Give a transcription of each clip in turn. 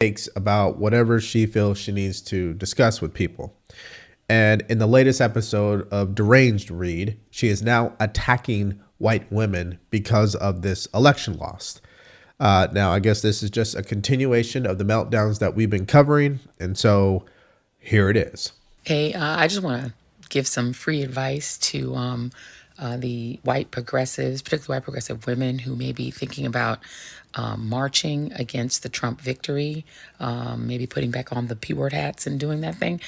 takes about whatever she feels she needs to discuss with people. And in the latest episode of Deranged Read, she is now attacking white women because of this election loss. Now, I guess this is just a continuation of the meltdowns that we've been covering. And so here it is. Hey, I just want to give some free advice to the white progressives, particularly white progressive women who may be thinking about marching against the Trump victory, maybe putting back on the P-word hats and doing that thing.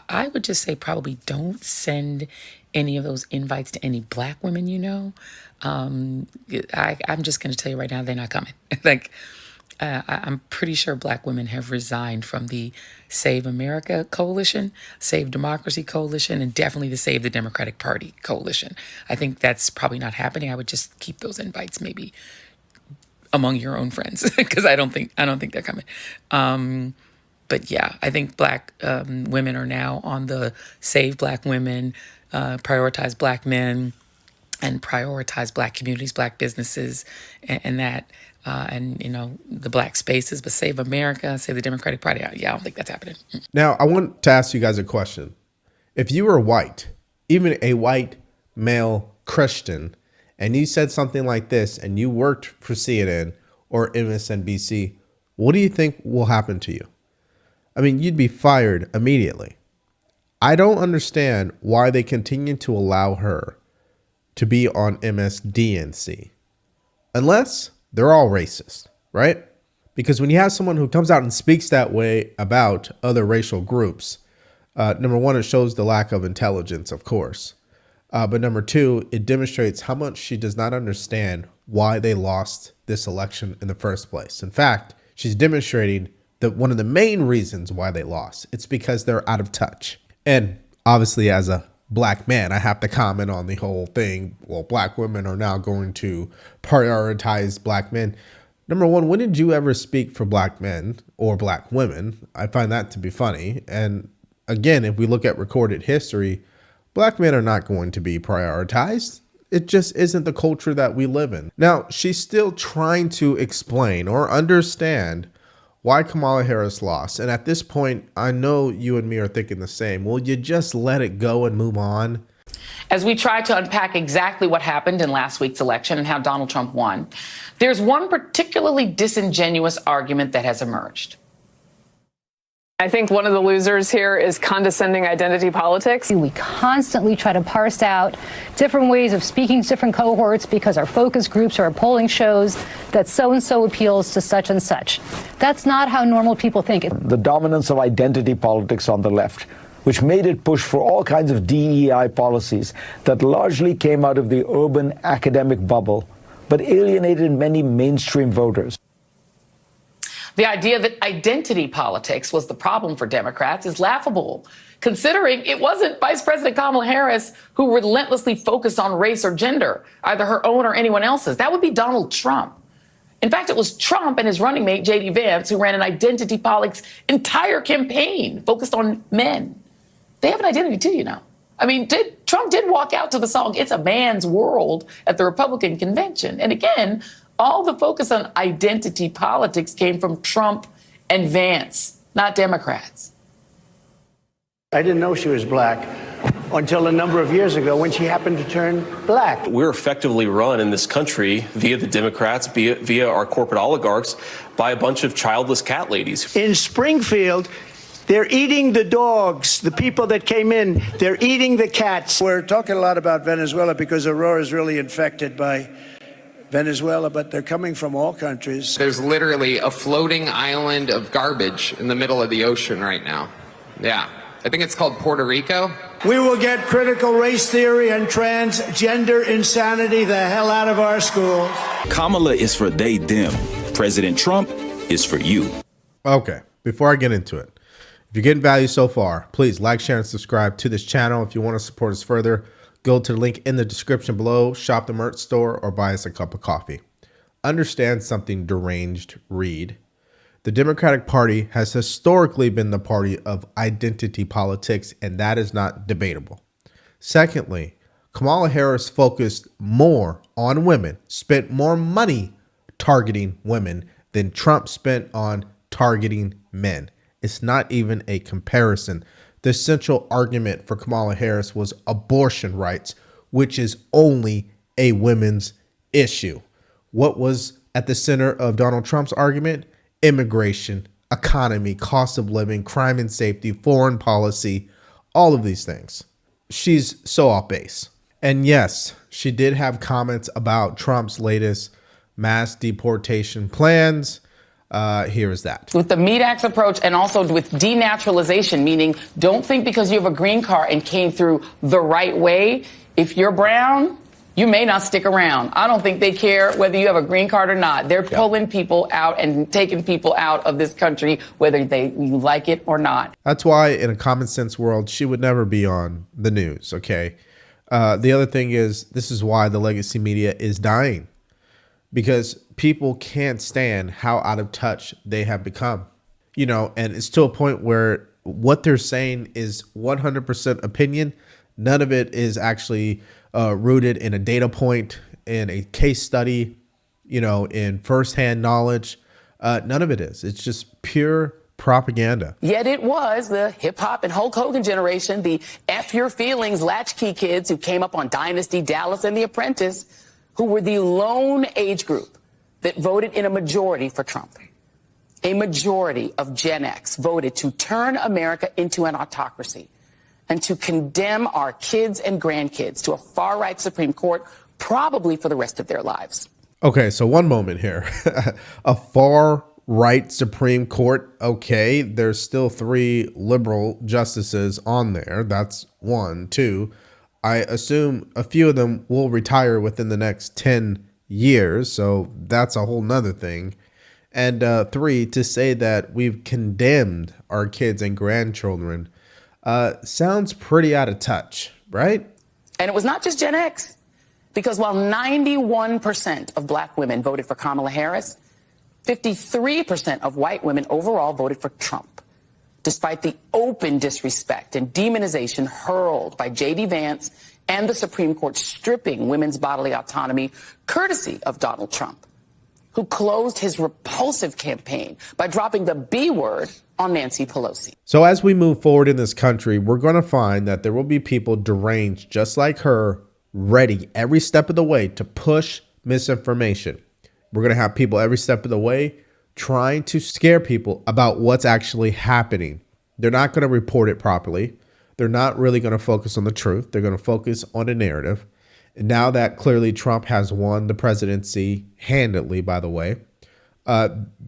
I would just say probably don't send any of those invites to any black women you know. I'm just going to tell you right now, they're not coming. I'm pretty sure black women have resigned from the Save America Coalition, Save Democracy Coalition, and definitely the Save the Democratic Party Coalition. I think that's probably not happening. I would just keep those invites maybe among your own friends because I don't think they're coming. But yeah, I think black women are now on the Save Black Women, Prioritize Black Men, and prioritize black communities, black businesses, and the black spaces, but Save America, Save the Democratic Party. Yeah, I don't think that's happening. Now, I want to ask you guys a question. If you were white, even a white male Christian, and you said something like this and you worked for CNN or MSNBC, what do you think will happen to you? I mean, you'd be fired immediately. I don't understand why they continue to allow her to be on MSDNC, unless they're all racist, right? Because when you have someone who comes out and speaks that way about other racial groups, number one, it shows the lack of intelligence, of course. But number two, it demonstrates how much she does not understand why they lost this election in the first place. In fact, she's demonstrating that one of the main reasons why they lost, it's because they're out of touch. And obviously, as a black man, I have to comment on the whole thing. Well, black women are now going to prioritize black men. Number one, when did you ever speak for black men or black women? I find that to be funny. And again, if we look at recorded history, black men are not going to be prioritized. It just isn't the culture that we live in. Now, she's still trying to explain or understand why Kamala Harris lost. And at this point, I know you and me are thinking the same. Will you just let it go and move on? As we try to unpack exactly what happened in last week's election and how Donald Trump won, there's one particularly disingenuous argument that has emerged. I think one of the losers here is condescending identity politics. We constantly try to parse out different ways of speaking to different cohorts because our focus groups or our polling shows that so-and-so appeals to such and such. That's not how normal people think. The dominance of identity politics on the left, which made it push for all kinds of DEI policies that largely came out of the urban academic bubble, but alienated many mainstream voters. The idea that identity politics was the problem for Democrats is laughable, considering it wasn't Vice President Kamala Harris who relentlessly focused on race or gender, either her own or anyone else's. That would be Donald Trump. In fact, it was Trump and his running mate, J.D. Vance, who ran an identity politics entire campaign focused on men. They have an identity too, you know. I mean, Trump did walk out to the song, "It's a Man's World" at the Republican convention. And again, all the focus on identity politics came from Trump and Vance, not Democrats. I didn't know she was black until a number of years ago when she happened to turn black. We're effectively run in this country via the Democrats, via our corporate oligarchs, by a bunch of childless cat ladies. In Springfield, they're eating the dogs, the people that came in, they're eating the cats. We're talking a lot about Venezuela because Aurora is really infected by Venezuela, but they're coming from all countries. There's literally a floating island of garbage in the middle of the ocean right now. Yeah, I think it's called Puerto Rico. We will get critical race theory and transgender insanity the hell out of our schools. Kamala is for they, them. President Trump is for you. Okay, before I get into it, if you're getting value so far, please like, share, and subscribe to this channel. If you want to support us further, go to the link in the description below, shop the merch store, or buy us a cup of coffee. Understand something, Deranged Read. The Democratic Party has historically been the party of identity politics, and that is not debatable. Secondly, Kamala Harris focused more on women, spent more money targeting women than Trump spent on targeting men. It's not even a comparison. The central argument for Kamala Harris was abortion rights, which is only a women's issue. What was at the center of Donald Trump's argument? Immigration, economy, cost of living, crime and safety, foreign policy, all of these things. She's so off base. And yes, she did have comments about Trump's latest mass deportation plans. Here is that. With the Meat Act's approach and also with denaturalization, meaning don't think because you have a green card and came through the right way, if you're brown, you may not stick around. I don't think they care whether you have a green card or not. They're pulling people out and taking people out of this country, whether you like it or not. That's why in a common sense world, she would never be on the news, okay? The other thing is, this is why the legacy media is dying. Because people can't stand how out of touch they have become. You know, and it's to a point where what they're saying is 100% opinion. None of it is actually rooted in a data point, in a case study, you know, in firsthand knowledge. None of it is. It's just pure propaganda. Yet it was the hip hop and Hulk Hogan generation, the F your feelings latchkey kids who came up on Dynasty, Dallas, and The Apprentice, who were the lone age group that voted in a majority for Trump. A majority of Gen X voted to turn America into an autocracy and to condemn our kids and grandkids to a far-right Supreme Court, probably for the rest of their lives. Okay, so one moment here. A far-right Supreme Court, okay, there's still 3 liberal justices on there. That's 1. 2, I assume a few of them will retire within the next 10 years, so that's a whole nother thing. And 3, to say that we've condemned our kids and grandchildren sounds pretty out of touch, right? And it was not just Gen X, because while 91% of black women voted for Kamala Harris, 53% of white women overall voted for Trump, despite the open disrespect and demonization hurled by J.D. Vance and the Supreme Court stripping women's bodily autonomy, courtesy of Donald Trump, who closed his repulsive campaign by dropping the B word on Nancy Pelosi. So as we move forward in this country, we're going to find that there will be people deranged just like her, ready every step of the way to push misinformation. We're going to have people every step of the way trying to scare people about what's actually happening. They're not going to report it properly. They're not really going to focus on the truth. They're going to focus on a narrative. And now that clearly Trump has won the presidency handedly, by the way,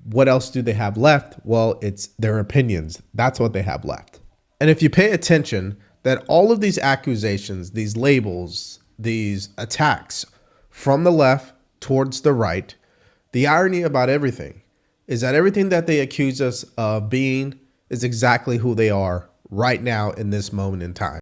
what else do they have left? Well, it's their opinions. That's what they have left. And if you pay attention, that all of these accusations, these labels, these attacks from the left towards the right, the irony about everything is that everything that they accuse us of being is exactly who they are right now in this moment in time.